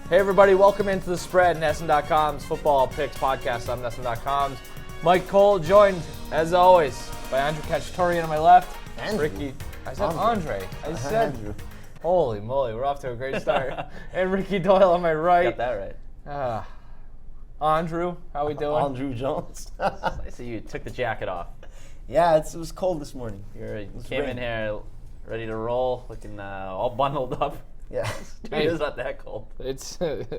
Hey everybody, welcome into The Spread, NESN.com's football picks podcast. I'm NESN.com's Mike Cole, joined as always by Andrew Cacciatorian on my left. Andrew. Ricky. I said Andre. I said Andrew. Holy moly, we're off to a great start. And Ricky Doyle on my right. Got that right. Andrew, how we doing? Andrew Jones. I see you took the jacket off. Yeah, it was cold this morning. You came in here ready to roll, looking all bundled up. Yeah. Dude, it's not that cold. It's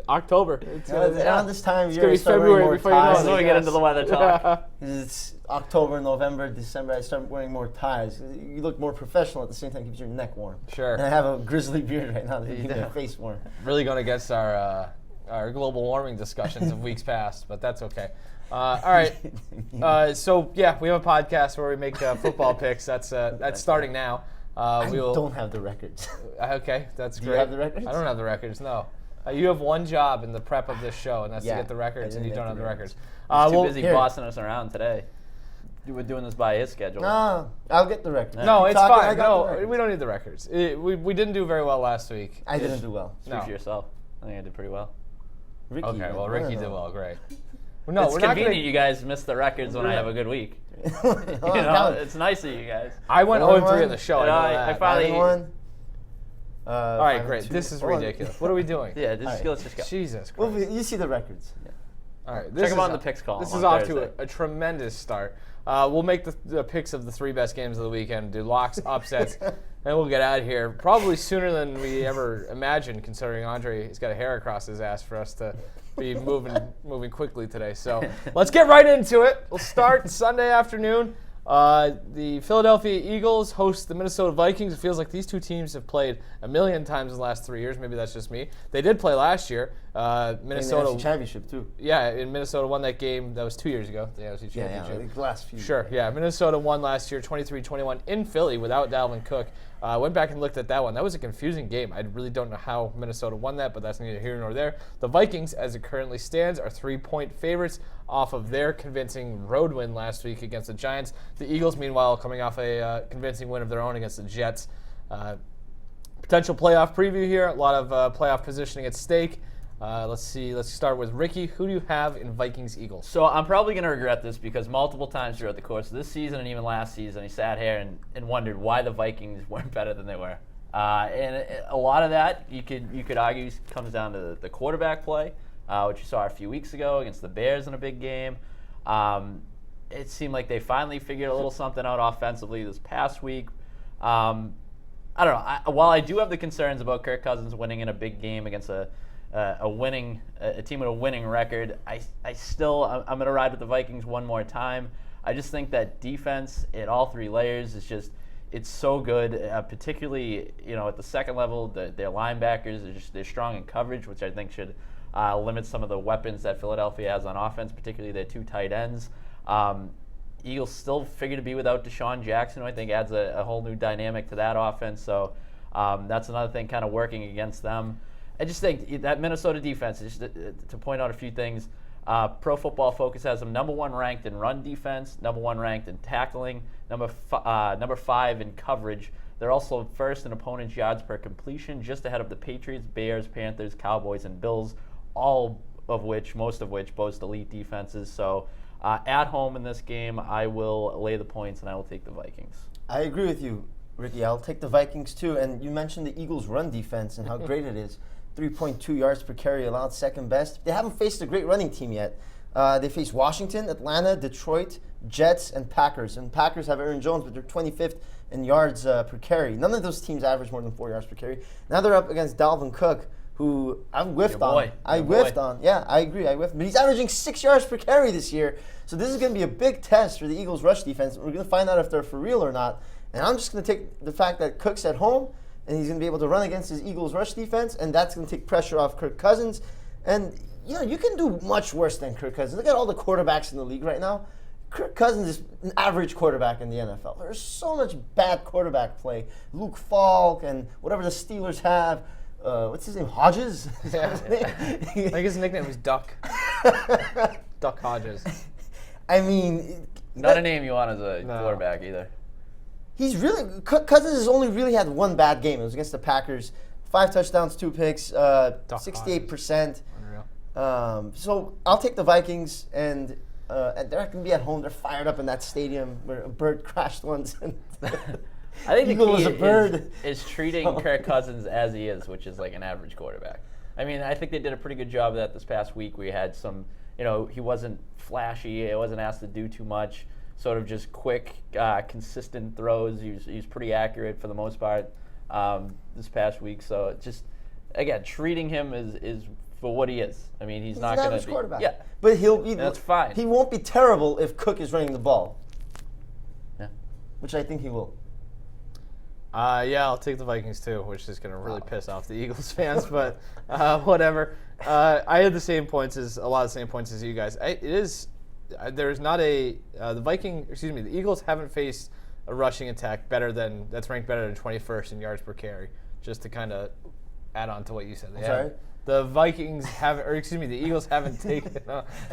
October. It's around this time of it's year, gonna be start February wearing more before you know ties. it. That's when we get into the weather talk. It's October, November, December. I start wearing more ties. You look more professional at the same time. Keeps your neck warm. Sure. And I have a grizzly beard right now that keeps my do. face warm. Really going against our global warming discussions of weeks past, but that's okay. All right. So yeah, we have a podcast where we make football picks. That's starting now. I don't have the records. Okay, that's great. Do you have the records? I don't have the records. No. You have one job in the prep of this show, and that's to get the records, and you don't have the records. He's too busy bossing us around today. We're doing this by his schedule. No, I'll get the records. No, it's fine. No, records. we don't need the records. We didn't do very well last week. I didn't do well. Speak for yourself. I think I did pretty well. Ricky, Okay, well, Ricky did well. Great. No, It's we're not convenient gonna, you guys miss the records when I have a good week. Oh, You know, it's nice of you guys. I went 0-3 on the show. I know I that. finally- 5-1. All right, 5-2. great. This is Hold on. ridiculous. What are we doing? Yeah, right. let's just go. Jesus Christ. Well, you see the records. All right, Check them out in the picks column This on is off Thursday. to a tremendous start. We'll make the picks of the three best games of the weekend, do locks, upsets, and we'll get out of here probably sooner than we ever imagined, considering Andre has got a hair across his ass for us to be moving quickly today. So let's get right into it. We'll start Sunday afternoon. The Philadelphia Eagles host the Minnesota Vikings. It feels like these two teams have played a million times in the last 3 years. Maybe that's just me. They did play last year. Minnesota In the NFC Championship too. Yeah, and Minnesota won that game. That was 2 years ago. The NFC Championship. Yeah, the last few. Sure, yeah. Minnesota won last year 23-21 in Philly without Dalvin Cook. Went back and looked at that one. That was a confusing game. I really don't know how Minnesota won that, but that's neither here nor there. The Vikings, as it currently stands, are 3-point favorites off of their convincing road win last week against the Giants. The Eagles, meanwhile, coming off a convincing win of their own against the Jets. Potential playoff preview here. A lot of playoff positioning at stake. Let's see. Let's start with Ricky. Who do you have in Vikings-Eagles? So I'm probably going to regret this because multiple times throughout the course of this season and even last season, he sat here and wondered why the Vikings weren't better than they were. And a lot of that, you could argue, comes down to the quarterback play, which you saw a few weeks ago against the Bears in a big game. It seemed like they finally figured a little something out offensively this past week. I don't know. While I do have the concerns about Kirk Cousins winning in a big game against a team with a winning record, I'm going to ride with the Vikings one more time. I just think that defense at all three layers is it's so good, particularly at the second level. Their linebackers they're strong in coverage, which I think should limit some of the weapons that Philadelphia has on offense, particularly their two tight ends. Eagles still figure to be without Deshaun Jackson, who I think adds a whole new dynamic to that offense. So that's another thing kind of working against them. I just think that Minnesota defense, just to point out a few things, Pro Football Focus has them number one ranked in run defense, number one ranked in tackling, number 5 in coverage. They're also first in opponents' yards per completion, just ahead of the Patriots, Bears, Panthers, Cowboys, and Bills, most of which boast elite defenses. So at home in this game, I will lay the points and I will take the Vikings. I agree with you, Ricky. I'll take the Vikings too. And you mentioned the Eagles' run defense and how great it is. 3.2 yards per carry allowed, second best. They haven't faced a great running team yet. They face Washington, Atlanta, Detroit, Jets, and Packers. And Packers have Aaron Jones, but they're 25th in yards per carry. None of those teams average more than 4 yards per carry. Now they're up against Dalvin Cook, who I've whiffed on. Yeah, I agree. I whiffed. But he's averaging 6 yards per carry this year. So this is going to be a big test for the Eagles' rush defense. We're going to find out if they're for real or not. And I'm just going to take the fact that Cook's at home, and he's going to be able to run against his Eagles' rush defense, and that's going to take pressure off Kirk Cousins. And, you can do much worse than Kirk Cousins. Look at all the quarterbacks in the league right now. Kirk Cousins is an average quarterback in the NFL. There's so much bad quarterback play. Luke Falk and whatever the Steelers have. What's his name? Hodges? Yeah. I think his nickname was Duck. Duck Hodges. I mean... Not a name you want as a quarterback either. Cousins has only really had one bad game. It was against the Packers 5 touchdowns, 2 picks, 68%. So I'll take the Vikings, and they're going to be at home. They're fired up in that stadium where a bird crashed once. I think Eagle the was key a bird. is treating Kirk Cousins as he is, which is like an average quarterback. I mean, I think they did a pretty good job of that this past week. We had some, he wasn't flashy. He wasn't asked to do too much. Sort of just quick, consistent throws. He was pretty accurate for the most part this past week. So just, again, treating him is for what he is. I mean, he's not going to be quarterback. Yeah, but that's fine. He won't be terrible if Cook is running the ball. Yeah, which I think he will. Yeah, I'll take the Vikings too, which is going to really piss off the Eagles fans, but whatever. I had a lot of the same points as you guys. There's not the Eagles haven't faced a rushing attack that's ranked better than 21st in yards per carry. Just to kind of add on to what you said. Sorry? The Eagles haven't taken.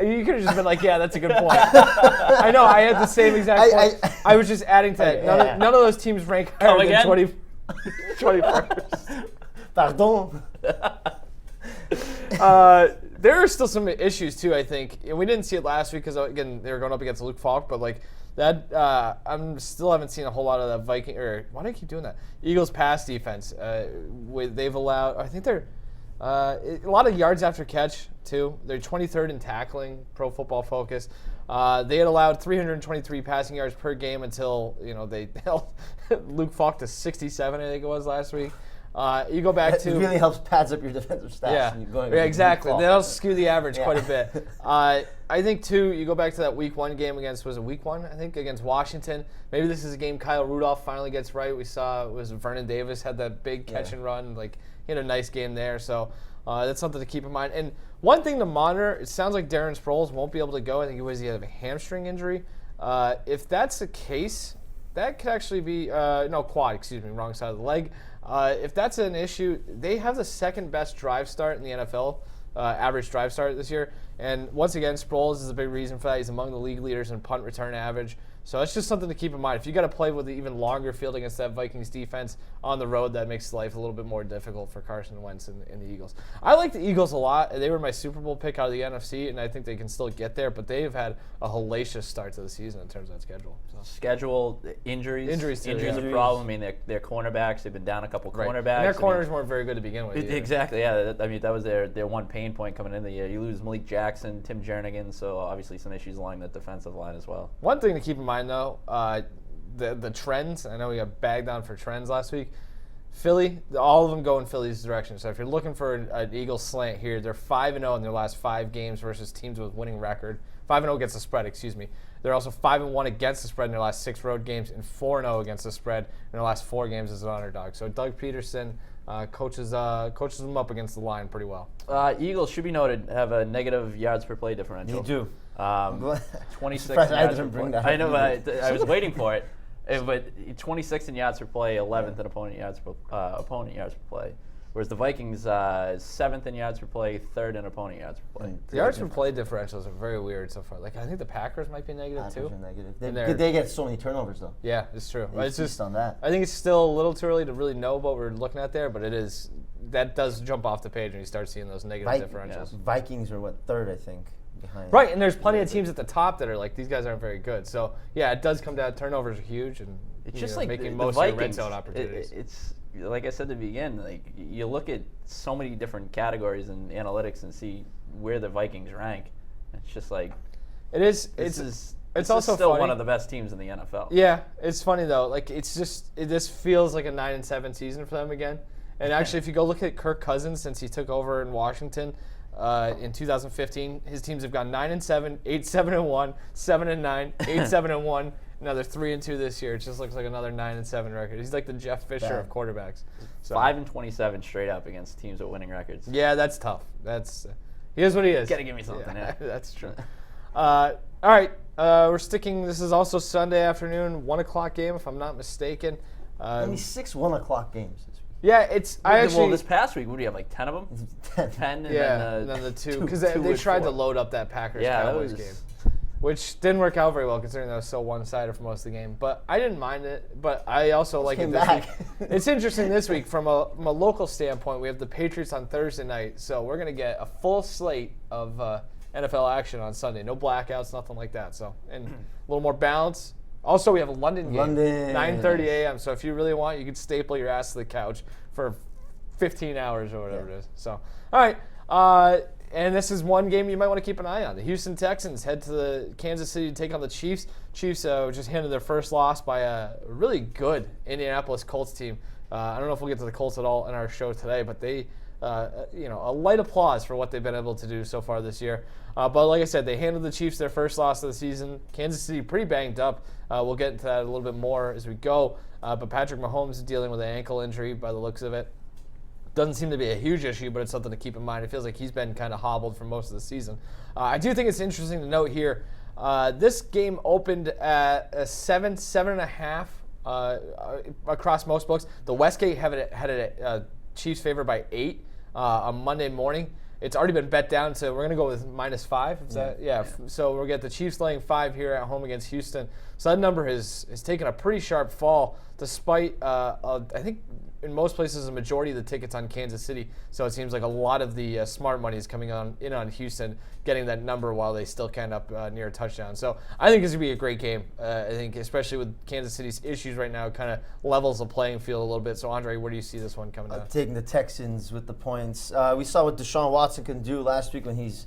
You could have just been like, yeah, that's a good point. I know, I had the same exact point. I was just adding to that. None of those teams rank higher than 21st. Pardon. There are still some issues too, I think, and we didn't see it last week because again they were going up against Luke Falk, but like that, haven't seen a whole lot of the Viking why do I keep doing that? Eagles pass defense. They've allowed, I think they're a lot of yards after catch too. They're 23rd in tackling, Pro Football Focus. They had allowed 323 passing yards per game until they held Luke Falk to 67, I think it was last week. You go back to it really helps pads up your defensive stats. Yeah, exactly. They'll skew the average quite a bit. I think too. You go back to that Week 1 game against Week 1? I think against Washington. Maybe this is a game Kyle Rudolph finally gets right. We saw it was Vernon Davis had that big catch and run. Like he had a nice game there. So that's something to keep in mind. And one thing to monitor. It sounds like Darren Sproles won't be able to go. I think he had a hamstring injury. If that's the case, that could actually be quad. Excuse me, wrong side of the leg. If that's an issue, they have the second best drive start in the NFL, average drive start this year. And once again, Sproles is a big reason for that. He's among the league leaders in punt return average. So it's just something to keep in mind. If you got to play with an even longer field against that Vikings defense on the road, that makes life a little bit more difficult for Carson Wentz and the Eagles. I like the Eagles a lot. They were my Super Bowl pick out of the NFC, and I think they can still get there. But they've had a hellacious start to the season in terms of that schedule. So. Schedule, injuries. Injuries are a problem. I mean, their cornerbacks, they've been down a couple cornerbacks. And their corners weren't very good to begin with. Exactly, yeah. I mean, that was their one pain point coming into the year. You lose Malik Jackson, Tim Jernigan, so obviously some issues along the defensive line as well. One thing to keep in mind, though, the trends. I know we got bagged on for trends last week. Philly, all of them go in Philly's direction. So if you're looking for an Eagles slant here, they're 5-0 in their last 5 games versus teams with winning record. 5-0 against the spread, excuse me. They're also 5-1 against the spread in their last 6 road games and 4-0 against the spread in their last 4 games as an underdog. So Doug Peterson coaches them up against the line pretty well. Eagles, should be noted, have a negative yards per play differential. You do. 26 I didn't bring that up. I know, but I was waiting for it. But 26 in yards per play, 11th in opponent yards per play. Whereas the Vikings, 7th in yards per play, 3rd in opponent yards per play. The yards per play differentials are very weird so far. Like I think the Packers might be negative too. Negative. They get so many turnovers though. Yeah, it's true. It's just on that. I think it's still a little too early to really know what we're looking at there, but that does jump off the page when you start seeing those negative differentials. Vikings are 3rd, I think. Behind. Right, and there's plenty of teams at the top that are like, these guys aren't very good. So, yeah, it does come down. Turnovers are huge, and it's just like making the most Vikings, of your red zone opportunities. It's like I said at the beginning, like you look at so many different categories in analytics and see where the Vikings rank. It's just like it's also still funny. One of the best teams in the NFL. Yeah, it's funny though. Like this feels like a 9-7 season for them again. And actually, if you go look at Kirk Cousins since he took over in Washington. In 2015, his teams have gone 9-7, 8-7-1, 7-9, 8-7-1. Now they're 3-2 this year. It just looks like another 9-7 record. He's like the Jeff Fisher of quarterbacks. So. 5-27 straight up against teams with winning records. Yeah, that's tough. He is what he is. Gotta give me something. Yeah. That's true. All right, we're sticking. This is also Sunday afternoon, 1:00 game, if I'm not mistaken. Only 6 1:00 games. Yeah, this past week, what do you have, like 10 of them? 10? And then the 2, because they tried to load up that Packers-Cowboys game. which didn't work out very well considering that was so one-sided for most of the game. But I didn't mind it. But I also like it this week. It's interesting this week from a local standpoint. We have the Patriots on Thursday night, so we're gonna get a full slate of NFL action on Sunday. No blackouts, nothing like that. So and a little more balance. Also, we have a London game, 9:30 a.m. So if you really want, you can staple your ass to the couch for 15 hours or whatever it is. So all right. And this is one game you might want to keep an eye on. The Houston Texans head to the Kansas City to take on the Chiefs. Chiefs just handed their first loss by a really good Indianapolis Colts team. I don't know if we'll get to the Colts at all in our show today, but they, a light applause for what they've been able to do so far this year. But like I said, they handed the Chiefs their first loss of the season. Kansas City pretty banged up. We'll get into that a little bit more as we go. But Patrick Mahomes is dealing with an ankle injury by the looks of it. Doesn't seem to be a huge issue, but it's something to keep in mind. It feels like he's been kind of hobbled for most of the season. I do think it's interesting to note here, this game opened at a 7.5 across most books. The Westgate had it Chiefs favored by 8 on Monday morning. It's already been bet down to, we're going to go with -5. Is that? Yeah. So we'll get the Chiefs laying 5 here at home against Houston. So that number has taken a pretty sharp fall despite, I think, in most places, a majority of the tickets on Kansas City. So it seems like a lot of the smart money is coming in on Houston, getting that number while they still can up near a touchdown. So I think this would be a great game. I think especially with Kansas City's issues right now, it kind of levels the playing field a little bit. So Andre, where do you see this one coming down? Taking the Texans with the points. We saw what Deshaun Watson can do last week when he's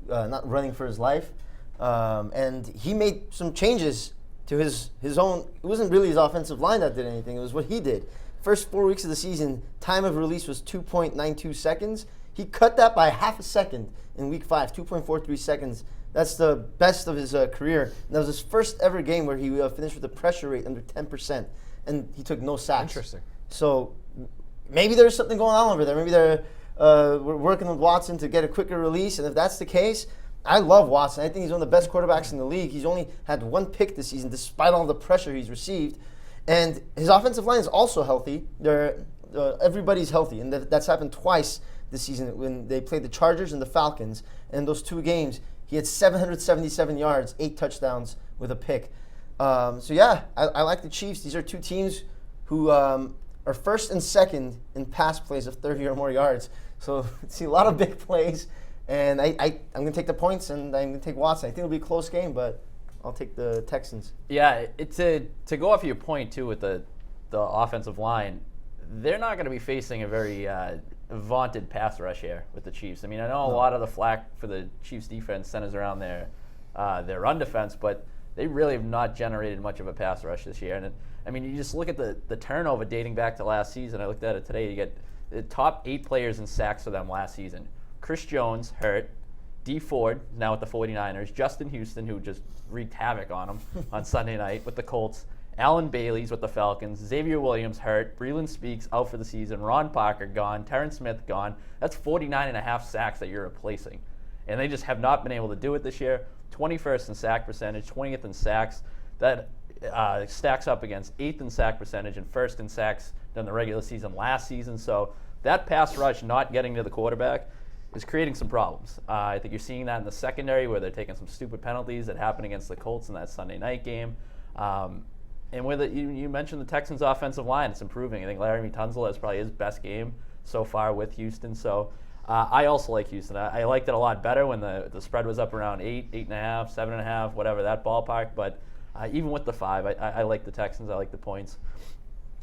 not running for his life. And he made some changes to his own. It wasn't really his offensive line that did anything. It was what he did. First 4 weeks of the season, time of release was 2.92 seconds. He cut that by half a second in week 5, 2.43 seconds. That's the best of his career. And that was his first ever game where he finished with a pressure rate under 10%, and he took no sacks. Interesting. So maybe there's something going on over there. Maybe they're working with Watson to get a quicker release, and if that's the case, I love Watson. I think he's one of the best quarterbacks in the league. He's only had 1 pick this season despite all the pressure he's received. And his offensive line is also healthy. Everybody's healthy, and that's happened twice this season when they played the Chargers and the Falcons. And in those 2 games, he had 777 yards, 8 touchdowns with a pick. I like the Chiefs. These are 2 teams who are first and second in pass plays of 30 or more yards. So see a lot of big plays, and I'm going to take the points, and I'm going to take Watson. I think it'll be a close game, but I'll take the Texans. Yeah, to go off your point, too, with the offensive line, they're not going to be facing a very vaunted pass rush here with the Chiefs. I mean, I know a lot of the flack for the Chiefs defense centers around their run defense, but they really have not generated much of a pass rush this year. And I mean, you just look at the turnover dating back to last season. I looked at it today. You get the top 8 players in sacks for them last season. Chris Jones, hurt. D. Ford, now with the 49ers. Justin Houston, who just wreaked havoc on him on Sunday night with the Colts. Alan Bailey's with the Falcons. Xavier Williams hurt. Breland Speaks out for the season. Ron Parker gone. Terrence Smith gone. That's 49.5 sacks that you're replacing. And they just have not been able to do it this year. 21st in sack percentage, 20th in sacks. That stacks up against 8th in sack percentage and 1st in sacks than the regular season last season. So that pass rush not getting to the quarterback is creating some problems. I think you're seeing that in the secondary where they're taking some stupid penalties that happened against the Colts in that Sunday night game. And with it, you mentioned the Texans' offensive line. It's improving. I think Laramie Tunsil has probably his best game so far with Houston. So I also like Houston. I liked it a lot better when the spread was up around 8, 8.5, 7.5, whatever, that ballpark. But even with the 5, I like the Texans. I like the points.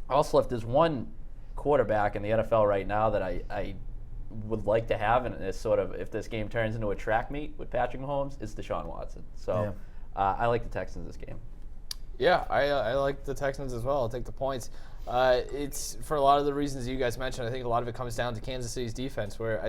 Also, if there's one quarterback in the NFL right now that I would like to have, and it's sort of, if this game turns into a track meet with Patrick Mahomes, it's Deshaun Watson. So I like the Texans this game. Yeah, I like the Texans as well. I'll take the points. It's for a lot of the reasons you guys mentioned. I think a lot of it comes down to Kansas City's defense, where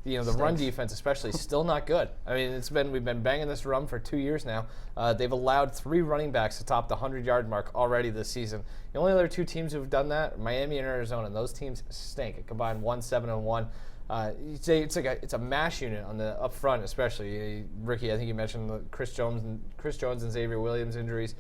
the run defense especially is still not good. I mean, we've been banging this drum for 2 years now. They've allowed 3 running backs to top the 100-yard mark already this season. The only other 2 teams who've done that, Miami and Arizona, and those teams stink. It combined 1-7-1. It's a mash unit on the up front, especially. Ricky, I think you mentioned the Chris Jones and Xavier Williams injuries.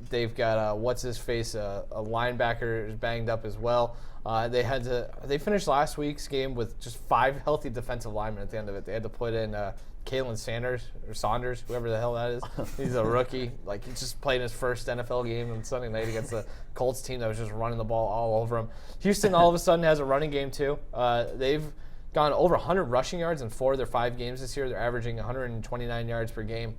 They've got what's his face, a linebacker is banged up as well. They finished last week's game with just 5 healthy defensive linemen at the end of it. They had to put in Kalen Saunders, whoever the hell that is. He's a rookie. Like, he's just playing his first NFL game on Sunday night against the Colts team that was just running the ball all over him. Houston all of a sudden has a running game too. They've gone over 100 rushing yards in 4 of their 5 games this year. They're averaging 129 yards per game,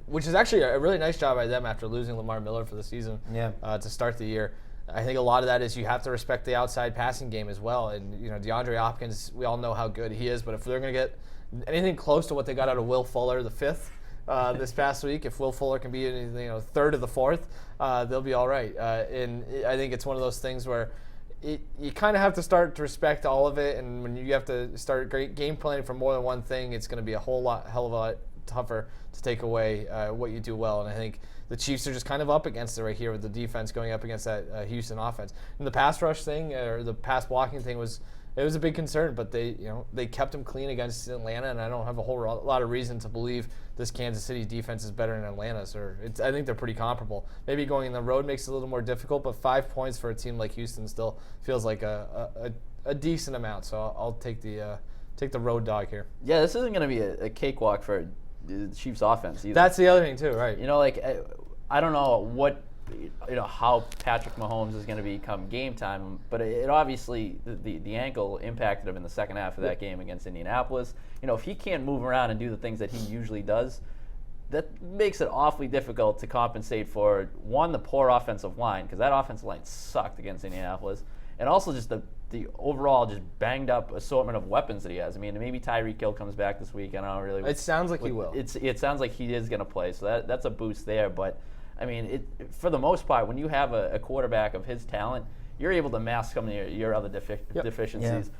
which is actually a really nice job by them after losing Lamar Miller for the season to start the year. I think a lot of that is you have to respect the outside passing game as well. And, DeAndre Hopkins, we all know how good he is, but if they're going to get anything close to what they got out of Will Fuller the 5th this past week, if Will Fuller can be in third of the 4th, they'll be all right. And I think it's one of those things where you kind of have to start to respect all of it, and when you have to start game planning for more than one thing, it's going to be a hell of a lot tougher to take away what you do well. And I think the Chiefs are just kind of up against it right here with the defense going up against that Houston offense. And the pass rush thing or the pass blocking thing was a big concern, but they kept them clean against Atlanta, and I don't have a whole lot of reason to believe this Kansas City defense is better than Atlanta's. I think they're pretty comparable. Maybe going on the road makes it a little more difficult, but 5 points for a team like Houston still feels like a decent amount. So I'll take the road dog here. Yeah, this isn't going to be a cakewalk for the Chiefs offense either. That's the other thing too, right? I don't know how Patrick Mahomes is going to become game time, but it obviously the ankle impacted him in the second half of that game against Indianapolis. If he can't move around and do the things that he usually does, that makes it awfully difficult to compensate for, one, the poor offensive line, because that offensive line sucked against Indianapolis, and also just the overall just banged up assortment of weapons that he has. I mean, maybe Tyreek Hill comes back this week. I don't really. It sounds like he will. It sounds like he is going to play, so that's a boost there. But I mean, for the most part, when you have a quarterback of his talent, you're able to mask some of your other deficiencies. Yeah.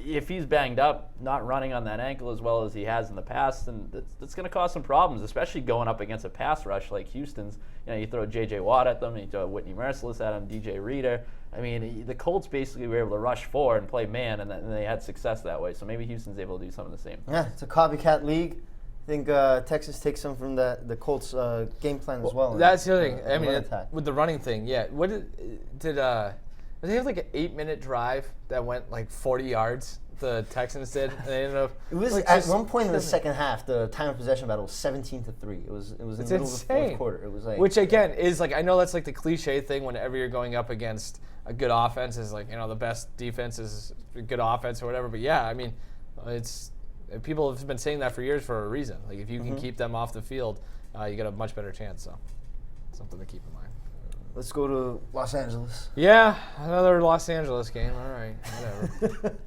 If he's banged up, not running on that ankle as well as he has in the past, then that's going to cause some problems, especially going up against a pass rush like Houston's. You throw J.J. Watt at them, you throw Whitney Merciless at them, DJ Reader. I mean, the Colts basically were able to rush 4 and play man, and they had success that way. So maybe Houston's able to do something the same. Yeah, it's a copycat league. I think Texas takes some from the Colts' game plan as well. That's the other thing. I mean, with the running thing, yeah. What did they have like an 8-minute drive that went like 40 yards? The Texans did. They ended up. It was at one point in the second half. The time of possession battle was 17-3. It was in the middle of the fourth quarter. It was like, which again is like, I know that's like the cliche thing whenever you're going up against a good offense is like, the best defense is a good offense or whatever. But yeah, I mean, people have been saying that for years for a reason. Like if you can keep them off the field, you get a much better chance. So something to keep in mind. Let's go to Los Angeles. Yeah, another Los Angeles game. All right, whatever.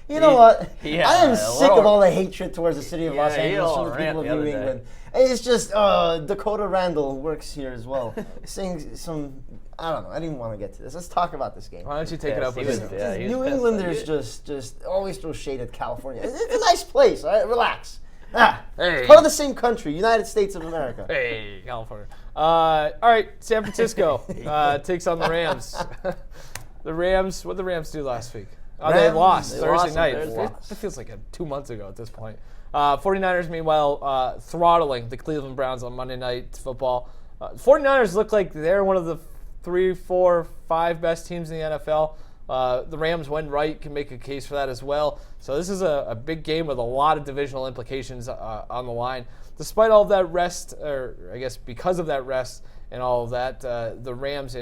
You know what? I am sick of all the hatred towards the city of Los Angeles from the people of New England. It's just Dakota Randall works here as well, saying some. I don't know. I didn't even want to get to this. Let's talk about this game. Why don't you take it up with us? New Englanders just always throw shade at California. It's a nice place. All right, relax. Hey. It's part of the same country, United States of America. Hey, California. All right, San Francisco takes on the Rams. The Rams. What did the Rams do last week? They lost Thursday night. It feels like 2 months ago at this point. 49ers, meanwhile, throttling the Cleveland Browns on Monday Night Football. 49ers look like they're one of the 3, 4, 5 best teams in the NFL. The Rams, when right, can make a case for that as well. So this is a big game with a lot of divisional implications on the line. Despite all of that rest, or I guess because of that rest and all of that, the Rams,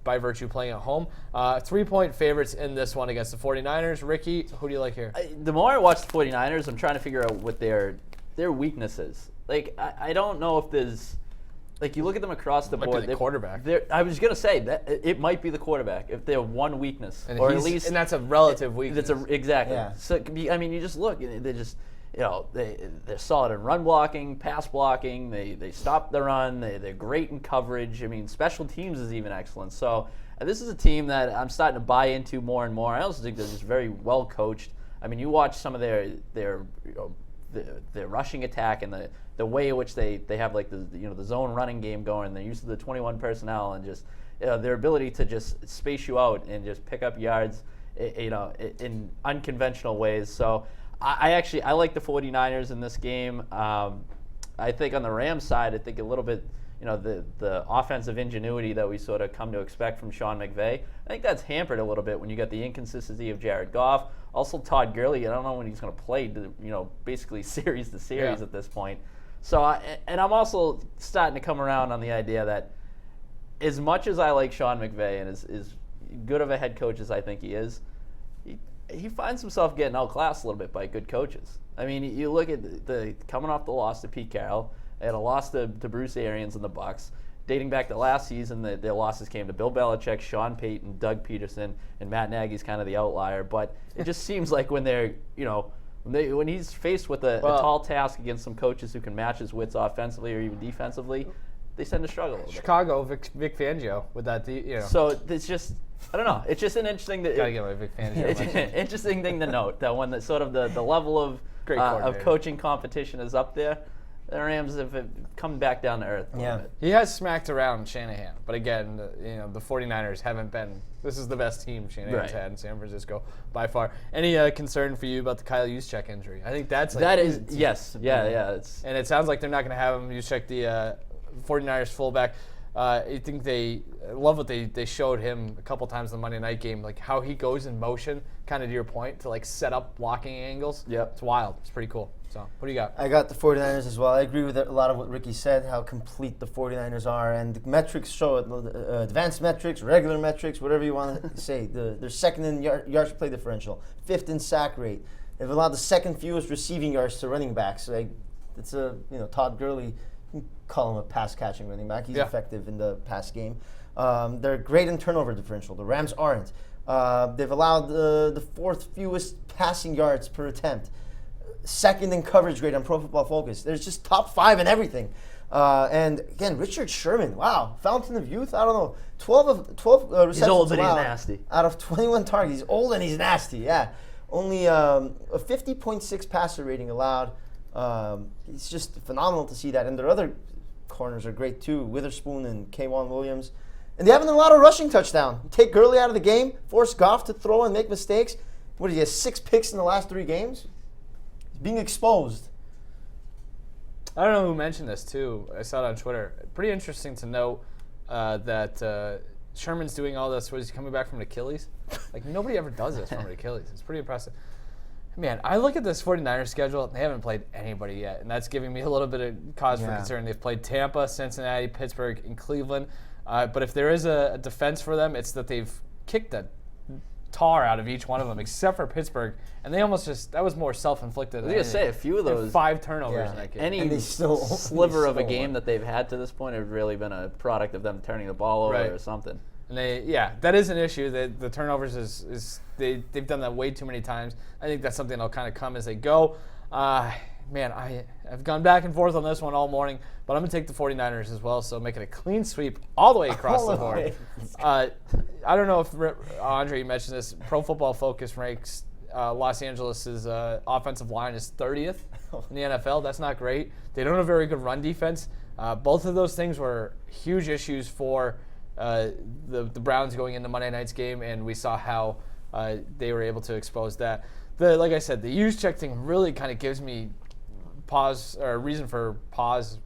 by virtue playing at home, 3-point favorites in this one against the 49ers. Ricky, who do you like here? The more I watch the 49ers, I'm trying to figure out what their weakness is. Like, I don't know if there's... Like, you look at them across the board. Might be the quarterback. I was going to say that it might be the quarterback if they have one weakness. And that's a relative weakness. Exactly. Yeah. So, I mean, you just look. They're just... they're solid in run blocking, pass blocking. They stop the run. They're great in coverage. I mean, special teams is even excellent. So this is a team that I'm starting to buy into more and more. I also think they're just very well coached. I mean, you watch some of their rushing attack and the way in which they have like the zone running game going. They're used to the 21 personnel and just their ability to just space you out and just pick up yards, in unconventional ways. So. I like the 49ers in this game. I think on the Rams side, I think a little bit, the offensive ingenuity that we sort of come to expect from Sean McVay. I think that's hampered a little bit when you got the inconsistency of Jared Goff. Also, Todd Gurley, I don't know when he's going to play, basically series to series at this point. So, I'm also starting to come around on the idea that as much as I like Sean McVay and as good of a head coach as I think he is, he finds himself getting outclassed a little bit by good coaches. I mean, you look at the coming off the loss to Pete Carroll, they had a loss to Bruce Arians and the Bucs. Dating back to last season, their losses came to Bill Belichick, Sean Payton, Doug Peterson, and Matt Nagy's kind of the outlier. But it just seems like when they're, when he's faced with a tall task against some coaches who can match his wits offensively or even defensively, they tend to struggle a little bit. Chicago, Vic Fangio with that, So it's just, I don't know. It's just an interesting. Gotta get my Vic Fangio. Interesting thing to note that when sort of the level of coaching competition is up there, the Rams have come back down to earth a little bit. He has smacked around Shanahan, but again, the 49ers haven't been. This is the best team Shanahan's had in San Francisco by far. Any concern for you about the Kyle Juszczyk injury? I think that's yes, It's, and it sounds like they're not going to have him. Juszczyk, the 49ers fullback. I think I love what they showed him a couple times in the Monday night game, like how he goes in motion, kind of to your point, to like set up blocking angles. Yep. It's wild. It's pretty cool. So, what do you got? I got the 49ers as well. I agree with a lot of what Ricky said, how complete the 49ers are. And the metrics show it, advanced metrics, regular metrics, whatever you want to say. They're second in yards per play differential, fifth in sack rate. They've allowed the second fewest receiving yards to running backs. It's Todd Gurley, you can call him a pass-catching running back. He's effective in the pass game. They're great in turnover differential. The Rams aren't. They've allowed the fourth fewest passing yards per attempt. Second in coverage grade on Pro Football Focus. There's just top 5 in everything. And again, Richard Sherman, wow, fountain of youth. I don't know, 12 receptions. He's old and he's nasty. Out of 21 targets, he's old and he's nasty. Yeah, only a 50.6 passer rating allowed. It's just phenomenal to see that. And their other corners are great too, Witherspoon and K'Wan Williams. And they haven't allowed a rushing touchdown. You take Gurley out of the game, force Goff to throw and make mistakes. What, he has 6 picks in the last 3 games? Being exposed. I don't know who mentioned this too. I saw it on Twitter. Pretty interesting to note that Sherman's doing all this. He's coming back from an Achilles. Like, nobody ever does this from an Achilles. It's pretty impressive. Man, I look at this 49ers schedule. They haven't played anybody yet, and that's giving me a little bit of cause for concern. They've played Tampa, Cincinnati, Pittsburgh, and Cleveland. But if there is a defense for them, it's that they've kicked the tar out of each one of them, except for Pittsburgh, and they almost that was more self-inflicted. I was going to say, a few of those. 5 turnovers in that game. Any sliver of a game that they've had to this point have really been a product of them turning the ball over or something. And that is an issue. The turnovers they've done that way too many times. I think that's something that'll kind of come as they go. Man, I've gone back and forth on this one all morning, but I'm going to take the 49ers as well, so make it a clean sweep all the way across the board. I don't know if, Andre, you mentioned this. Pro Football Focus ranks Los Angeles' offensive line is 30th in the NFL. That's not great. They don't have a very good run defense. Both of those things were huge issues for the Browns going into Monday night's game, and we saw how they were able to expose that. Like I said, the Juszczyk thing really kind of gives me pause or reason for pause.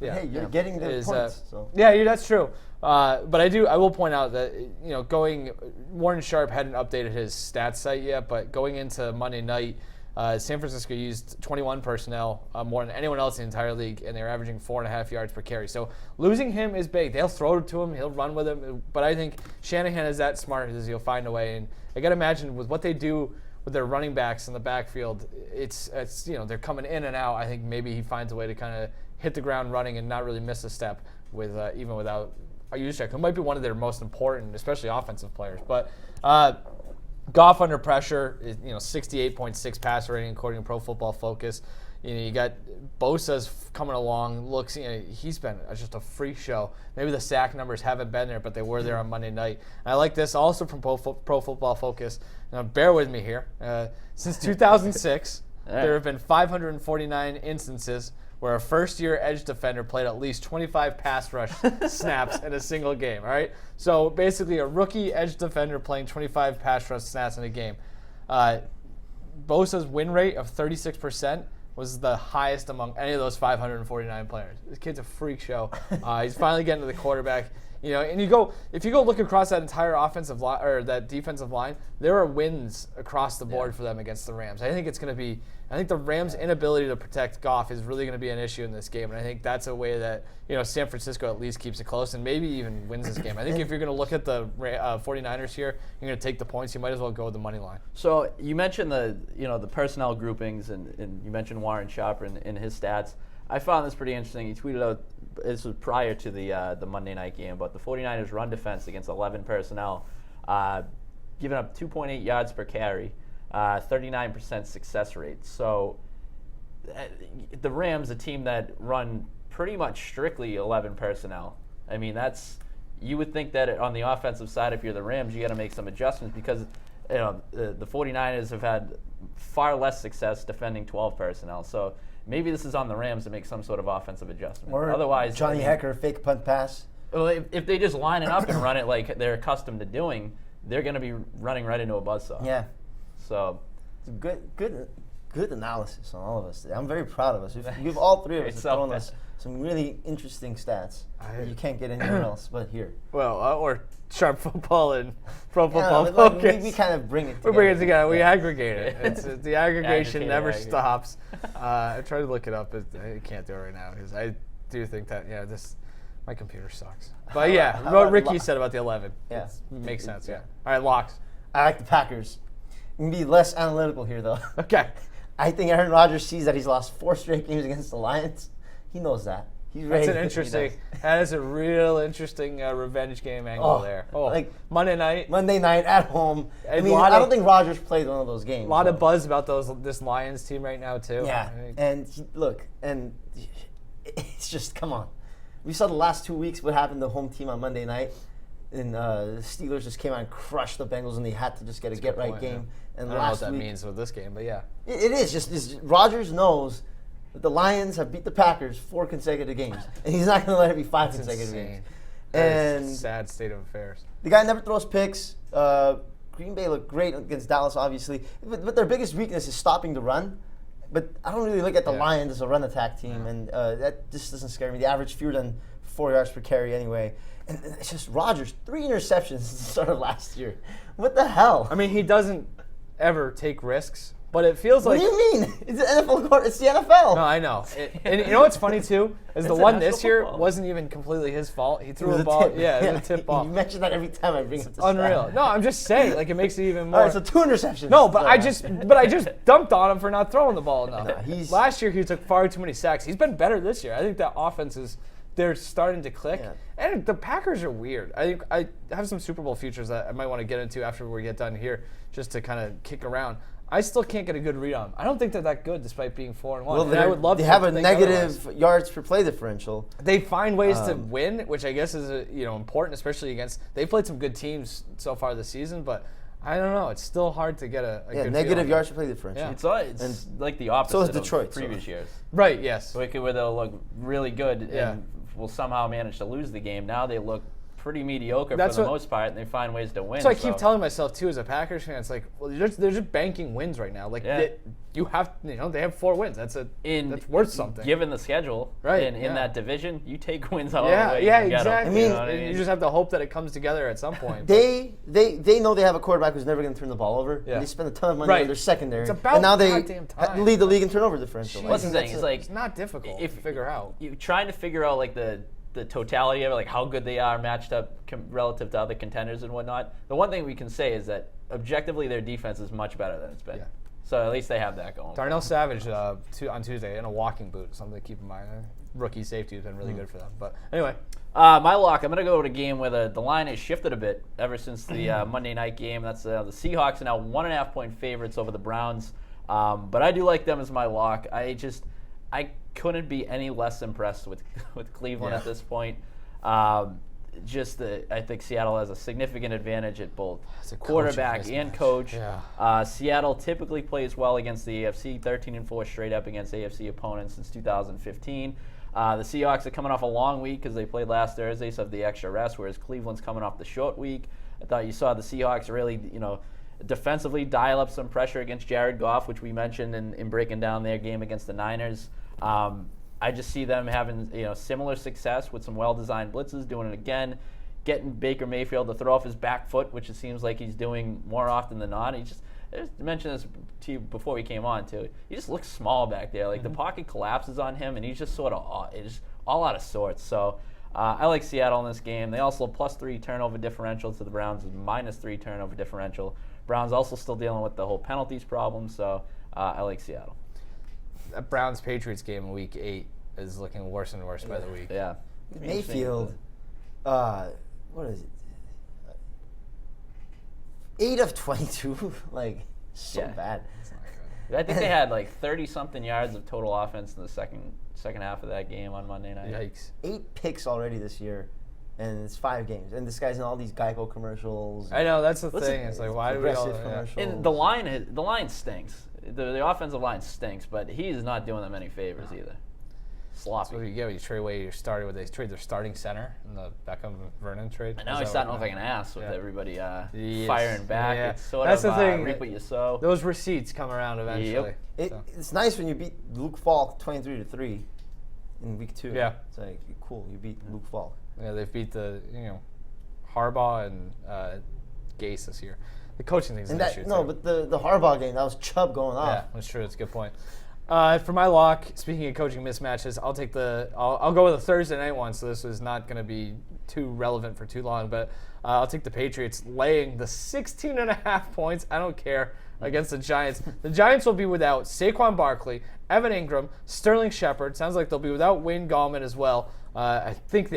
Yeah. Hey, you're getting the points. Yeah, that's true. But I will point out that Warren Sharp hadn't updated his stats site yet, but going into Monday night, San Francisco used 21 personnel, more than anyone else in the entire league, and they're averaging 4.5 yards per carry. So losing him is big. They'll throw it to him, he'll run with him, but I think Shanahan is that smart as he'll find a way. And I got to imagine with what they do with their running backs in the backfield, it's they're coming in and out. I think maybe he finds a way to kind of hit the ground running and not really miss a step with even without Juszczyk, who might be one of their most important, especially offensive players. But Goff under pressure, 68.6 passer rating according to Pro Football Focus. You got Bosa's coming along. He's been just a freak show. Maybe the sack numbers haven't been there, but they were there on Monday night. And I like this also from Pro Football Focus. Now, bear with me here. Since 2006, there have been 549 instances where a first-year edge defender played at least 25 pass rush snaps in a single game. All right, so basically a rookie edge defender playing 25 pass rush snaps in a game. Bosa's win rate of 36% was the highest among any of those 549 players. This kid's a freak show. He's finally getting to the quarterback. You know, and if you go look across that entire offensive line or that defensive line, there are wins across the board for them against the Rams. I think the Rams' inability to protect Goff is really going to be an issue in this game, and I think that's a way that San Francisco at least keeps it close and maybe even wins this game. I think if you're going to look at the 49ers here, you're going to take the points. You might as well go with the money line. So you mentioned the personnel groupings, and you mentioned Warren Sharp in his stats. I found this pretty interesting. He tweeted out, this was prior to the Monday night game, but the 49ers run defense against 11 personnel, giving up 2.8 yards per carry, 39% success rate. So the Rams, a team that run pretty much strictly 11 personnel. I mean, you would think that on the offensive side, if you're the Rams, you got to make some adjustments because the 49ers have had far less success defending 12 personnel. So maybe this is on the Rams to make some sort of offensive adjustment. Or otherwise, Johnny Hecker, fake punt pass. Well, if they just line it up and run it like they're accustomed to doing, they're going to be running right into a buzzsaw. Yeah. So it's a good analysis on all of us today. I'm very proud of us. We've all three of us have thrown us some really interesting stats that you can't get anywhere else but here. Well, or Sharp Football and Pro Football Focus. We kind of bring it together. We bring it together. We aggregate it. It's the aggregation never stops. I tried to look it up, but I can't do it right now because I do think that my computer sucks. But what Ricky said about the 11. Yeah, makes sense. Yeah. All right, locks. I like the Packers. I'm gonna be less analytical here though. Okay. I think Aaron Rodgers sees that he's lost 4 straight games against the Lions. He knows that. He's ready. That is a real interesting revenge game angle there. Like Monday night at home. I don't think Rodgers played one of those games. A lot of buzz about this Lions team right now too. Yeah, and it's just, come on. We saw the last 2 weeks what happened to the home team on Monday night. And the Steelers just came out and crushed the Bengals, and they had to just get a get-right game. Yeah. And I don't know what that means with this game, but yeah. It is. Just Rodgers knows that the Lions have beat the Packers 4 consecutive games, and he's not going to let it be 5 consecutive games. And a sad state of affairs. The guy never throws picks. Green Bay looked great against Dallas, obviously. But their biggest weakness is stopping the run. But I don't really look at the Lions as a run attack team, and that just doesn't scare me. They average fewer than 4 yards per carry anyway. And it's just Rodgers, 3 interceptions since the start of last year. What the hell? I mean, he doesn't ever take risks, but it feels like... What do you mean? It's the NFL. It's the NFL. No, I know. And you know what's funny, too? Is the one this year wasn't even completely his fault. He threw a ball. Yeah, it was a tip ball. You mention that every time I bring up this unreal. stat. No, I'm just saying, like, it makes it even more... All right, so 2 interceptions. No, but I just dumped on him for not throwing the ball enough. Last year, he took far too many sacks. He's been better this year. I think that offense is... They're starting to click. Yeah. And the Packers are weird. I think I have some Super Bowl futures that I might want to get into after we get done here just to kind of kick around. I still can't get a good read on them. I don't think they're that good despite being 4-1. Well, I would love they to have a think negative otherwise. yards per play differential. They find ways to win, which I guess is important, especially against. They've played some good teams so far this season, but I don't know. It's still hard to get a good negative feel yards per play differential. Yeah. It's like the opposite so Detroit, of previous years. Right, yes. Where they'll look really good and will somehow manage to lose the game. Now they look pretty mediocre for the most part, and they find ways to win. So I keep telling myself too, as a Packers fan, it's like, well, they're just banking wins right now. Like they have 4 wins. That's worth something. Given the schedule, right? In that division, you take wins all the way. Yeah, exactly. I mean, you just have to hope that it comes together at some point. They know they have a quarterback who's never going to turn the ball over. Yeah. And they spend a ton of money on their secondary. It's about and now they lead the league in turnover differential. What's the thing? It's not difficult to figure out. You're trying to figure out like the totality of it, like how good they are matched up relative to other contenders and whatnot. The one thing we can say is that objectively their defense is much better than it's been. Yeah. So at least they have that going. Darnell Savage on Tuesday in a walking boot, something to keep in mind. Rookie safety has been really good for them. But anyway. My lock, I'm going to go to a game where the line has shifted a bit ever since the Monday night game. That's the Seahawks are now 1.5-point favorites over the Browns. But I do like them as my lock. I couldn't be any less impressed with Cleveland at this point. I think Seattle has a significant advantage at both quarterback and coach. Yeah. Seattle typically plays well against the AFC, 13-4 straight up against AFC opponents since 2015. The Seahawks are coming off a long week because they played last Thursday, so have the extra rest, whereas Cleveland's coming off the short week. I thought you saw the Seahawks really, defensively dial up some pressure against Jared Goff, which we mentioned in breaking down their game against the Niners. I just see them having similar success with some well-designed blitzes, doing it again, getting Baker Mayfield to throw off his back foot, which it seems like he's doing more often than not. I mentioned this to you before we came on too. He just looks small back there. Like the pocket collapses on him, and he's just sort of all out of sorts. So I like Seattle in this game. They also +3 turnover differential to the Browns, -3 turnover differential. Browns also still dealing with the whole penalties problem. So I like Seattle. That Browns-Patriots game in Week 8 is looking worse and worse by the week. Yeah. Mayfield, what is it? 8 of 22, like so Yeah. bad. It's not good. I think they had like 30-something yards of total offense in the second half of that game on Monday night. Yikes. 8 picks already this year, and it's 5 games. And this guy's in all these Geico commercials. I know, that's the What's thing. it- It's like, why do we all... progressive commercials. And the line stinks. The offensive line stinks, but he's not doing them any favors either. That's what Sloppy. you get when you trade away your starter. They trade their starting center in the Beckham-Vernon trade. And now Is he's that starting what- off like an ass with Yeah. everybody Yes. firing back. Yeah. It's sort That's of the thing. reap what you sow. Those receipts come around eventually. So. It's nice when you beat Luke Falk 23-3 in week 2. Yeah. It's like, cool, you beat Luke Falk. Yeah, they've beat the Harbaugh and Gase this year. The coaching thing's And an issue no, too. but the Harbaugh game, that was Chubb going off. Yeah, that's true. That's a good point. For my lock, speaking of coaching mismatches, I'll go with a Thursday night one. So this is not going to be too relevant for too long, but I'll take the Patriots laying the 16.5 points. I don't care against the Giants. The Giants will be without Saquon Barkley, Evan Ingram, Sterling Shepard. Sounds like they'll be without Wayne Gallman as well. I think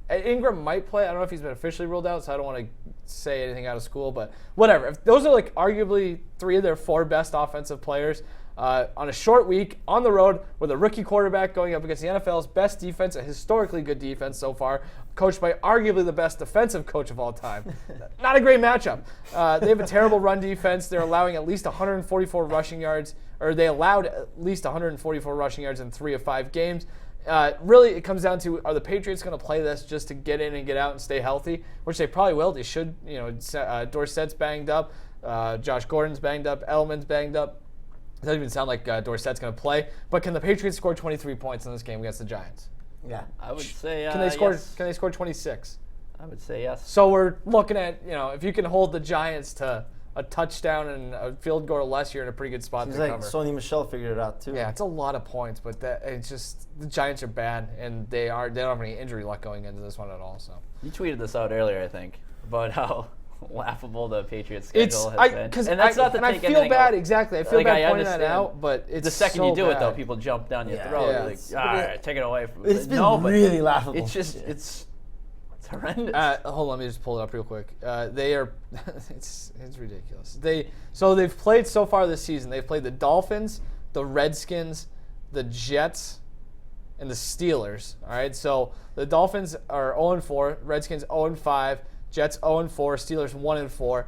Ingram might play. I don't know if he's been officially ruled out, so I don't want to say anything out of school, but whatever. If those are like arguably 3 of their 4 best offensive players on a short week on the road with a rookie quarterback going up against the NFL's best defense, a historically good defense so far, coached by arguably the best defensive coach of all time. Not a great matchup. They have a terrible run defense. They're allowing at least 144 rushing yards, or they allowed at least 144 rushing yards in 3 of 5 games. Really, it comes down to, are the Patriots going to play this just to get in and get out and stay healthy? Which they probably will. They should. Dorsett's banged up. Josh Gordon's banged up. Edelman's banged up. It doesn't even sound like Dorsett's going to play. But can the Patriots score 23 points in this game against the Giants? Yeah. I would say Can they score? yes. Can they score 26? I would say yes. So we're looking at, if you can hold the Giants to a touchdown and a field goal or less, you're in a pretty good spot Seems to like cover. Sony Michel figured it out too. Yeah, it's a lot of points, but it's just the Giants are bad, and they don't have any injury luck going into this one at all. So You tweeted this out earlier, I think, about how laughable the Patriots schedule has been. And I feel bad. Exactly, I feel Like, bad I pointing that understand. out, but it's the second so you do it, though, bad. people jump down your Yeah. throat. Yeah. You're like, all right, take it away from me. It's been No, but really laughable. It's just, it's horrendous. Hold on, let me just pull it up real quick. They are, it's ridiculous. They've played so far this season. They've played the Dolphins, the Redskins, the Jets, and the Steelers. All right, so the Dolphins are 0-4, Redskins 0-5, Jets 0-4, Steelers 1-4.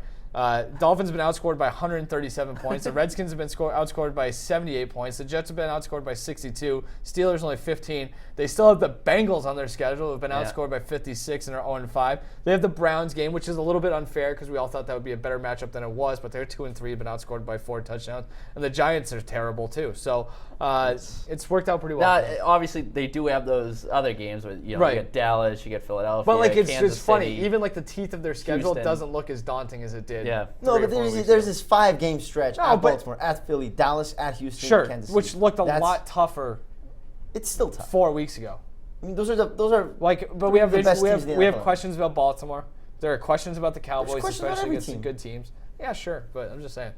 Dolphins have been outscored by 137 points. The Redskins have been outscored by 78 points. The Jets have been outscored by 62. Steelers only 15. They still have the Bengals on their schedule, who have been outscored by 56 and are 0-5. They have the Browns game, which is a little bit unfair because we all thought that would be a better matchup than it was, but they're 2-3, have been outscored by 4 touchdowns. And the Giants are terrible too. So it's worked out pretty well. Now, obviously, they do have those other games where you Right. get Dallas, you get Philadelphia, But like it's Kansas just funny. City. Even like the teeth of their schedule Houston. doesn't look as daunting as it did. Yeah. No, 3 or but 4 there's weeks there's ago. this 5-game stretch No, at but- Baltimore, at Philly, Dallas, at Houston, Sure, Kansas City. which looked a That's- lot tougher It's still tough. 4 weeks ago. I mean, those are But we have the best we teams have, in the we have NFL. questions about Baltimore. There are questions about the Cowboys, questions about especially every against the team. good teams. Yeah, sure, but I'm just saying.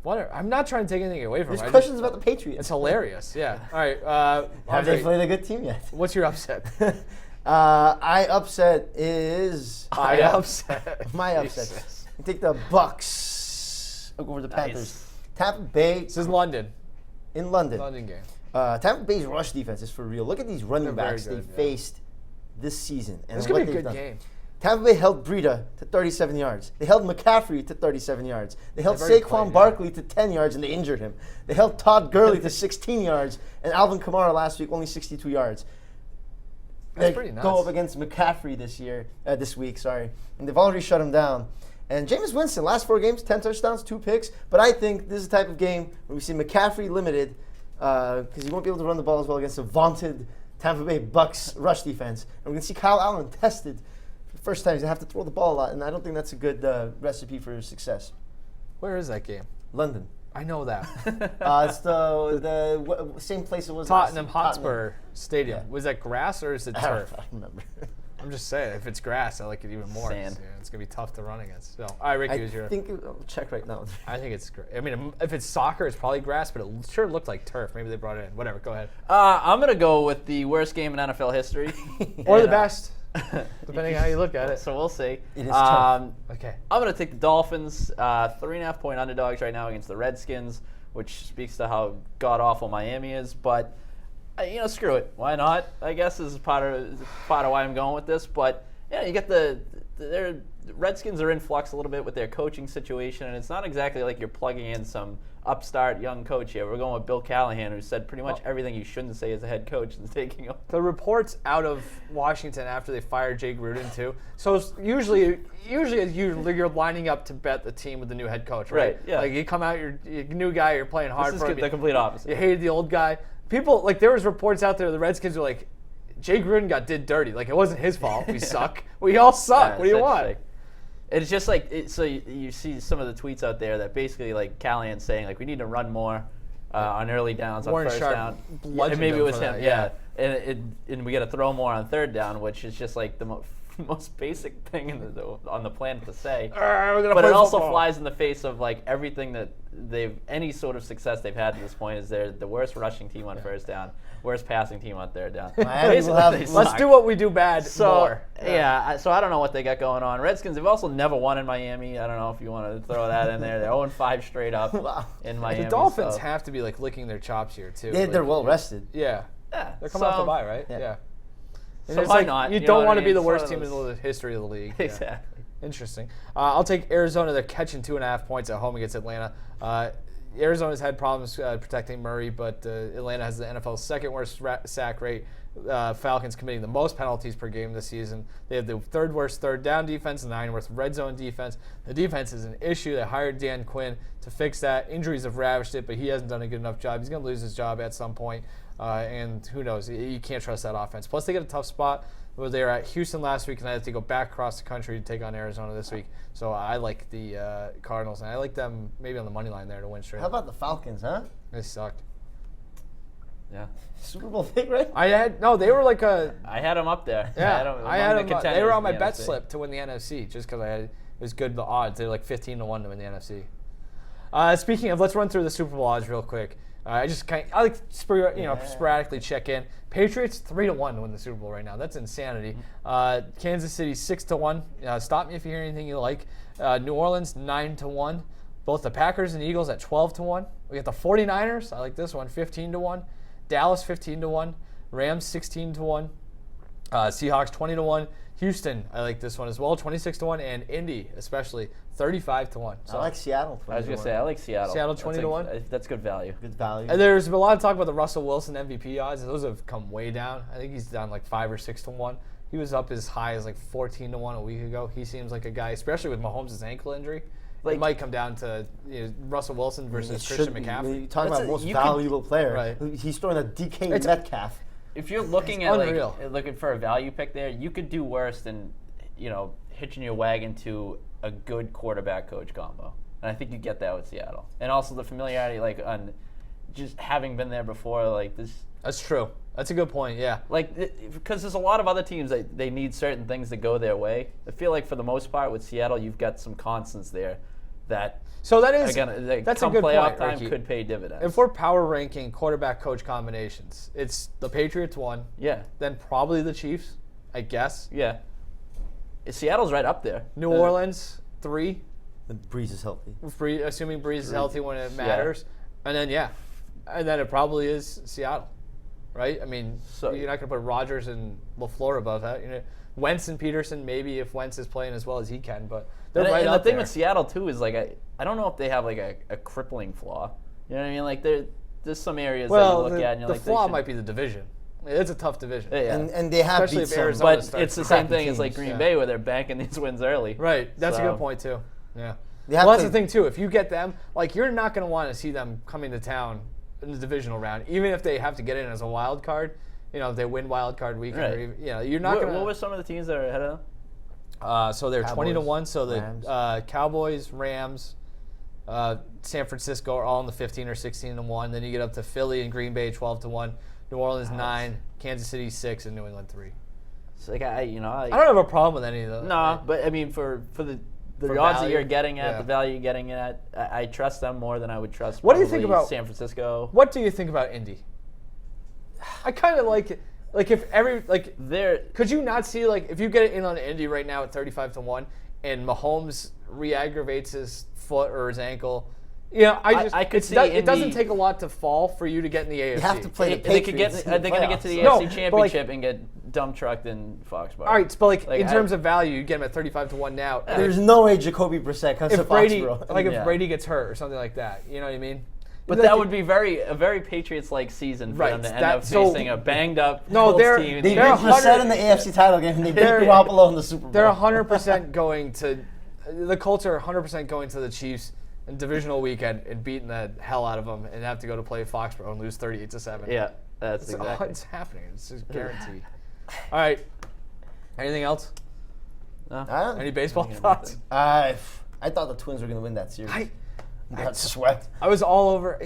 Whatever. I'm not trying to take anything away from There's it. questions about the Patriots. It's hilarious. Yeah. All right. Have they Andre, played a good team yet? what's your upset? I upset is I upset. my upset. Jesus. I take the Bucks over the Panthers. Nice. Tampa Bay This is London. in London. London game. Tampa Bay's rush defense is for real. Look at these running They're very backs they good, yeah. faced this season. And This could be what a they've good done. game. Tampa Bay held Breida to 37 yards. They held McCaffrey to 37 yards. They held They've already Saquon played, yeah. Barkley to 10 yards, and they injured him. They held Todd Gurley to 16 yards, and Alvin Kamara last week only 62 yards. That's They pretty nuts. go up against McCaffrey this week, and they've already shut him down. And Jameis Winston, last 4 games, 10 touchdowns, 2 picks. But I think this is the type of game where we see McCaffrey limited because he won't be able to run the ball as well against a vaunted Tampa Bay Bucks rush defense. And we're going to see Kyle Allen tested for the first time. He's going to have to throw the ball a lot, and I don't think that's a good recipe for success. Where is that game? London. I know that. It's the same place it was Tottenham last Hotspur Stadium. Yeah. Was that grass or is it I turf? don't remember. I'm just saying, if it's grass, I like it even more. Sand. It's going to be tough to run against. So, all right, Ricky, who's your... I'll check right now. I think it's great. I mean, if it's soccer, it's probably grass, but it sure looked like turf. Maybe they brought it in. Whatever, go ahead. I'm going to go with the worst game in NFL history. Or the best, depending on how you look at it. So we'll see. It is tough. Okay. I'm going to take the Dolphins, 3.5-point underdogs right now against the Redskins, which speaks to how god-awful Miami is. But, screw it. Why not? I guess is part of why I'm going with this. But, you get the Redskins are in flux a little bit with their coaching situation, and it's not exactly like you're plugging in some upstart young coach here. We're going with Bill Callahan, who said pretty much everything you shouldn't say as a head coach and taking over. The reports out of Washington after they fired Jay Gruden too. So it's usually you're lining up to bet the team with the new head coach, right? Right, yeah. Like you come out, you're a new guy, you're playing hard This for is him. the complete opposite. You hated the old guy. People there was reports out there. The Redskins were like, Jay Gruden did dirty. Like it wasn't his fault. We suck. We all suck. Yeah, what do you want? It's just like so you see some of the tweets out there that basically like Callahan's saying like we need to run more on early downs on Warren first Sharp down. bludgeoned Maybe it him was for him. that, Yeah, and we got to throw more on third down, which is just like the most basic thing on the planet to say. But it also flies in the face of like everything that any sort of success they've had to this point is they're the worst rushing team on first down, worst passing team on third down. Let's do what we do bad more. So I don't know what they got going on. Redskins have also never won in Miami. I don't know if you want to throw that in there. They're 0-5 straight up in Miami. The Dolphins have to be like licking their chops here too. They're well rested. Yeah. They're coming off the bye, right? Yeah. So why not? You don't want to be the worst team in the history of the league. Yeah. Exactly. Interesting. I'll take Arizona. They're catching 2.5 points at home against Atlanta. Arizona's had problems protecting Murray, but Atlanta has the NFL's second worst sack rate. Falcons committing the most penalties per game this season. They have the third worst third down defense and the 9th worst red zone defense. The defense is an issue. They hired Dan Quinn to fix that. Injuries have ravaged it, but he hasn't done a good enough job. He's going to lose his job at some point, and who knows? You can't trust that offense. Plus, they get a tough spot where they were at Houston last week, and I have to go back across the country to take on Arizona this week. So I like the Cardinals, and I like them maybe on the money line there to win straight. How about the Falcons, huh? They sucked. Yeah. Super Bowl pick, right? They were like a. I had them up there. Yeah, I had them. they were on my bet slip to win the NFC just because it was good the odds. They're like 15-1 to win the NFC. Speaking of, let's run through the Super Bowl odds real quick. I like sporadically check in. Patriots 3-1 to win the Super Bowl right now. That's insanity. Kansas City 6-1. Stop me if you hear anything you like. New Orleans 9-1. Both the Packers and Eagles at 12-1. We got the 49ers. I like this one 15-1. Dallas 15-1. Rams 16-1. Seahawks 20-1. Houston, I like this one as well, 26-1, and Indy especially 35-1. So I like Seattle. I was gonna say I like Seattle. Seattle 20-1. That's good value. Good value. And there's been a lot of talk about the Russell Wilson MVP odds. Those have come way down. I think he's down like 5 or 6-1. He was up as high as like 14-1 a week ago. He seems like a guy, especially with Mahomes' ankle injury. It might come down to Russell Wilson versus Christian McCaffrey. You're talking about most valuable player. Right. He's throwing a DK Metcalf. If you're looking It's at unreal. looking for a value pick there, you could do worse than hitching your wagon to a good quarterback coach combo. And I think you get that with Seattle. And also the familiarity on just having been there before this. That's true. That's a good point, yeah. Because there's a lot of other teams that they need certain things to go their way. I feel like for the most part with Seattle, you've got some constants there that. So that is that's a good playoff point, time Ricky. could pay dividends. If we're power ranking quarterback coach combinations, it's the Patriots 1. Yeah. Then probably the Chiefs, I guess. Yeah. Seattle's right up there. New Orleans 3. Breeze is healthy. Assuming Breeze is healthy when it matters. Yeah. And then it probably is Seattle, right? I mean, you're not going to put Rodgers and LaFleur above that. Wentz and Peterson, maybe if Wentz is playing as well as he can, but they're right up there. And the thing with Seattle too is I don't know if they have a crippling flaw. You know what I mean? There's some areas that you look at and you're the like, flaw might be the division. It's a tough division. Yeah. And they have Especially beat if some. Arizona But starts it's the same crappy thing as teams. Green Bay where they're banking these wins early. Right. That's a good point too. Yeah. They have Well, that's the played- thing too. If you get them, like you're not going to want to see them coming to town in the divisional round, even if they have to get in as a wild card. You know, if they win wild card weekend, Right. or even, you're not going to. What were some of the teams that are ahead of them? So they're 20-1. So the Rams. Cowboys, Rams, San Francisco are all in the 15 or 16-1. Then you get up to Philly and Green Bay 12-1, New Orleans 9, Kansas City 6, and New England 3. So like I don't have a problem with any of those. No, but I mean for the For odds that value, you're getting at, yeah. the value you're getting at, I trust them more than I would trust. What do you think probably about- San Francisco? What do you think about Indy? I kind of like it. Like if They're could you not see if you get it in on Indy right now at 35-1 and Mahomes re-aggravates his foot or his ankle? I could see it doesn't Indy- take a lot to fall for you to get in the AFC. You have to play the they could get. Patriots. Are they going to get to the No, AFC but Championship and get dump trucked in Foxborough? All right, but Like, in terms of value, you get him at 35-1 now. There's no way Jacoby Brissett comes to if Brady, Foxborough. if Yeah. Brady gets hurt or something like that, you know what I mean? But that would be a very Patriots-like season for Right, them to end that- up so- facing a banged-up No, Colts they're- team. They beat They're Brissett in the AFC title game, and they beat They're- Garoppolo in the Super Bowl. They're 100% going to the Colts are 100% going to the Chiefs in divisional weekend and beating the hell out of them and have to go to play Foxborough and lose 38-7. Yeah, that's It's, exactly. it's happening. It's just guaranteed. All right. Anything else? No. Any baseball thoughts? I thought the Twins were going to win that series. They got swept. I was all over.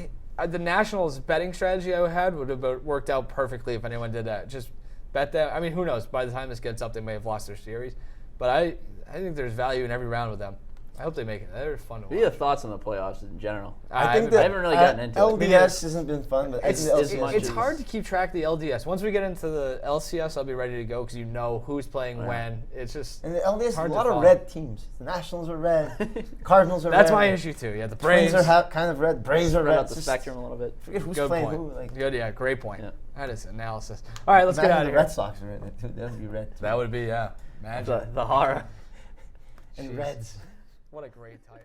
The Nationals betting strategy I had would have worked out perfectly if anyone did that. Just bet them. I mean, who knows? By the time this gets up, they may have lost their series. But I think there's value in every round with them. I hope they make it. They're fun to What are your watch. thoughts on the playoffs in general? I think I haven't really gotten into it. LDS hasn't been fun, but It's, I think as much it's as- hard to keep track of the LDS. Once we get into the LCS, I'll be ready to go because you know who's playing when. It's just And the LDS has a hard to lot of follow. red teams. The Nationals are red. Cardinals are red. That's my issue too. Yeah, the Braves Braves. are kind of red. Braves are Spread red. out the spectrum a little bit. Forget who's Good playing point. who. Like, Good, yeah, great point. Yeah. That is analysis. All right, let's get imagine out of the here. Red Sox are red. That would be red. too. That would be, yeah. Imagine. The horror. And Jeez. Reds. What a great title.